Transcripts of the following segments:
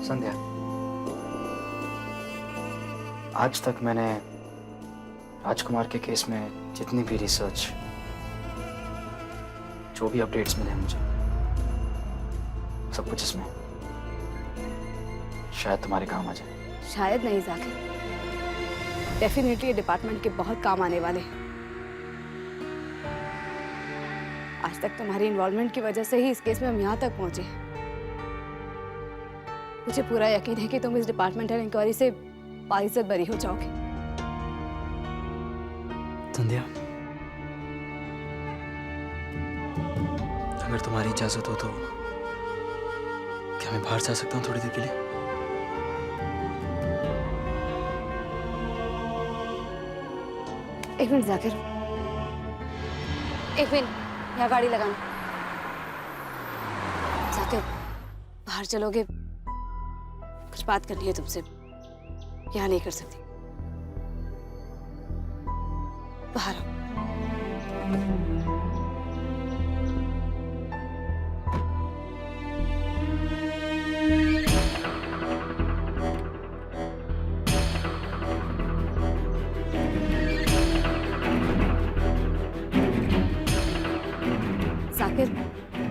संध्या, आज तक मैंने राजकुमार के केस में जितनी भी रिसर्च, जो भी अपडेट्स मिले मुझे, सब कुछ इसमें शायद तुम्हारे काम आ जाए। शायद नहीं जाकिर, डेफिनेटली ये डिपार्टमेंट के बहुत काम आने वाले हैं। आज तक तुम्हारी इन्वॉल्वमेंट की वजह से ही इस केस में हम यहाँ तक पहुंचे हैं। मुझे पूरा यकीन है कि तुम इस डिपार्टमेंटल इंक्वायरी से बाइज्जत बरी हो जाओगे। संध्या, अगर तुम्हारी इजाजत हो तो क्या मैं बाहर जा सकता हूँ थोड़ी देर के लिए? एक मिनट जाकिर, एक मिनट, यहाँ गाड़ी लगाना। जाकिर, बाहर चलोगे? कुछ बात करनी है तुमसे, यहाँ नहीं कर सकती। बाहर आओ। जाकिर,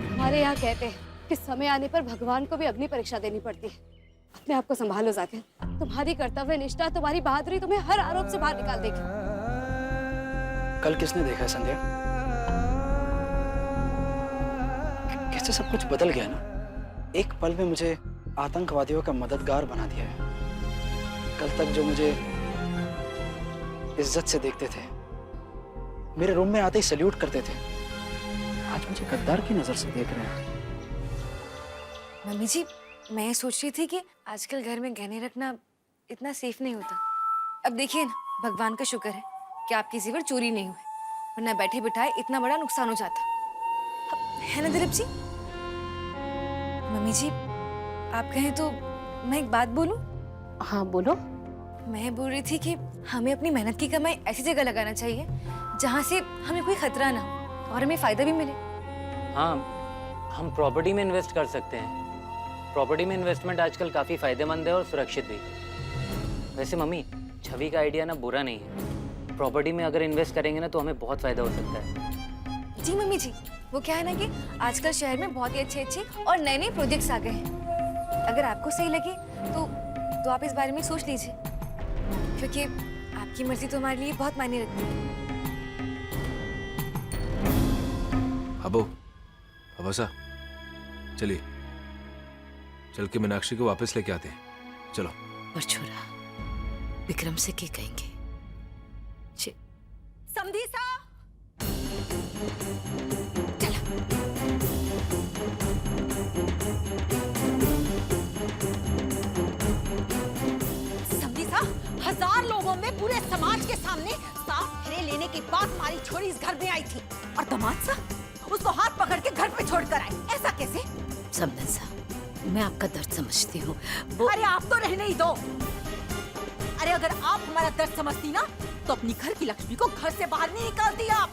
हमारे यहाँ कहते हैं कि समय आने पर भगवान को भी अग्नि परीक्षा देनी पड़ती है। अपने आप को संभालो जाकिर, तुम्हारी कर्तव्य निष्ठा, तुम्हारी बहादुरी तुम्हें हर आरोप से बाहर निकाल देगी। कल किसने देखा है संध्या? कैसे सब कुछ बदल गया ना। एक पल में मुझे आतंकवादियों का मददगार बना दिया है। कल तक जो मुझे इज्जत से देखते थे, मेरे रूम में आते ही सैल्यूट करते थे, आज मुझे गद्दार की नजर से देख रहे हैं। मम्मी जी, मैं सोच रही थी कि आजकल घर में गहने रखना इतना सेफ नहीं होता। अब देखिए ना, भगवान का शुक्र है कि आपकी जेवर चोरी नहीं हुए, वरना बैठे बिठाए इतना बड़ा नुकसान हो जाता। है ना दिलीप जी? मम्मी जी, आप कहें तो मैं एक बात बोलूं? हाँ बोलो। मैं बोल रही थी कि हमें अपनी मेहनत की कमाई ऐसी जगह लगाना चाहिए जहाँ से हमें कोई खतरा ना हो और हमें फायदा भी मिले। हाँ, हम प्रॉपर्टी में इन्वेस्ट कर सकते हैं। प्रॉपर्टी में इन्वेस्टमेंट आजकल काफ़ी फायदेमंद है और सुरक्षित भी। वैसे मम्मी, छवि का आइडिया ना बुरा नहीं है। प्रॉपर्टी में अगर इन्वेस्ट करेंगे ना तो हमें बहुत फायदा हो सकता है। जी मम्मी जी, वो क्या है ना कि आजकल शहर में बहुत ही अच्छे और नए नए प्रोजेक्ट्स आ गए हैं। अगर आपको सही लगे तो आप इस बारे में सोच लीजिए, क्योंकि आपकी मर्जी तो हमारे लिए बहुत मायने रखती है। अब सा चलिए, चल के मीनाक्षी को वापस लेके आते हैं। चलो। और छोरा विक्रम से क्या कहेंगे? समधी सा समधी सा, 1000 लोगों में पूरे समाज के सामने साफ फेरे लेने के बाद हमारी छोरी इस घर में आई थी, और दामाद सा उसको हाथ पकड़ के घर पे छोड़कर आए। ऐसा कैसे? समधन सा, मैं आपका दर्द समझती हूँ। अरे आप तो रहने ही दो। अरे अगर आप हमारा दर्द समझती ना तो अपनी घर की लक्ष्मी को घर से बाहर नहीं निकालती आप।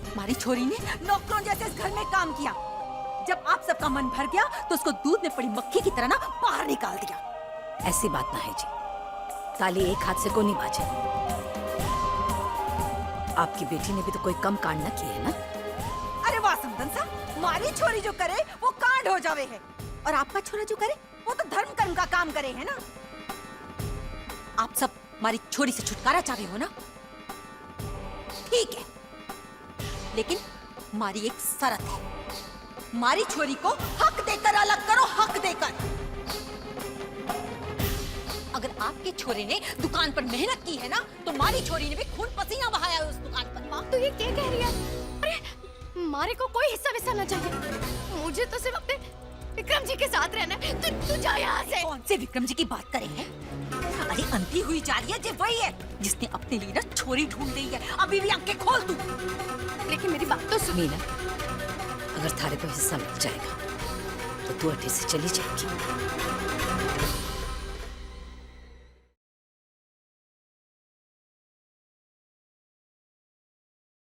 हमारी छोरी ने नौकरों जैसे इस घर में काम किया। जब आप सबका मन भर गया तो उसको दूध में पड़ी मक्खी की तरह ना बाहर निकाल दिया। ऐसी बात ना है जी, ताली एक हाथ से को नहीं बाजे। आपकी बेटी ने भी तो कोई कम कांड न किए है ना। अरे वाह समधन सा, हमारी छोरी जो करे वो कांड हो जावे है, और आपका छोरा जो करे वो तो धर्म कर्म का काम करे है ना। आप सब हमारी छोरी से छुटकारा चाहे हो ना, ठीक है, लेकिन हमारी एक शर्त है। हमारी छोरी को हक देकर अलग करो, हक देकर। अगर आपके छोरे ने दुकान पर मेहनत की है ना तो हमारी छोरी ने भी खून पसीना बहाया है उस दुकान पर। माँ तो ये क्या कह रही है? अरे मारे को कोई हिस्सा विस्सा न चाहिए, मुझे तो सिर्फ अपने विक्रम जी के साथ रहना है। तू जा यहाँ से। कौन से विक्रम जी की बात करें हैं? अरे अंधी हुई जा रही है जो वही है जिसने अपने लिए ना छोरी ढूंढ ली है। अभी भी आंखें खोल तू। लेकिन मेरी बात तो सुन। मीना, अगर थारे को हिस्सा मिल जाएगा तो तू अड्डे से चली जाएगी।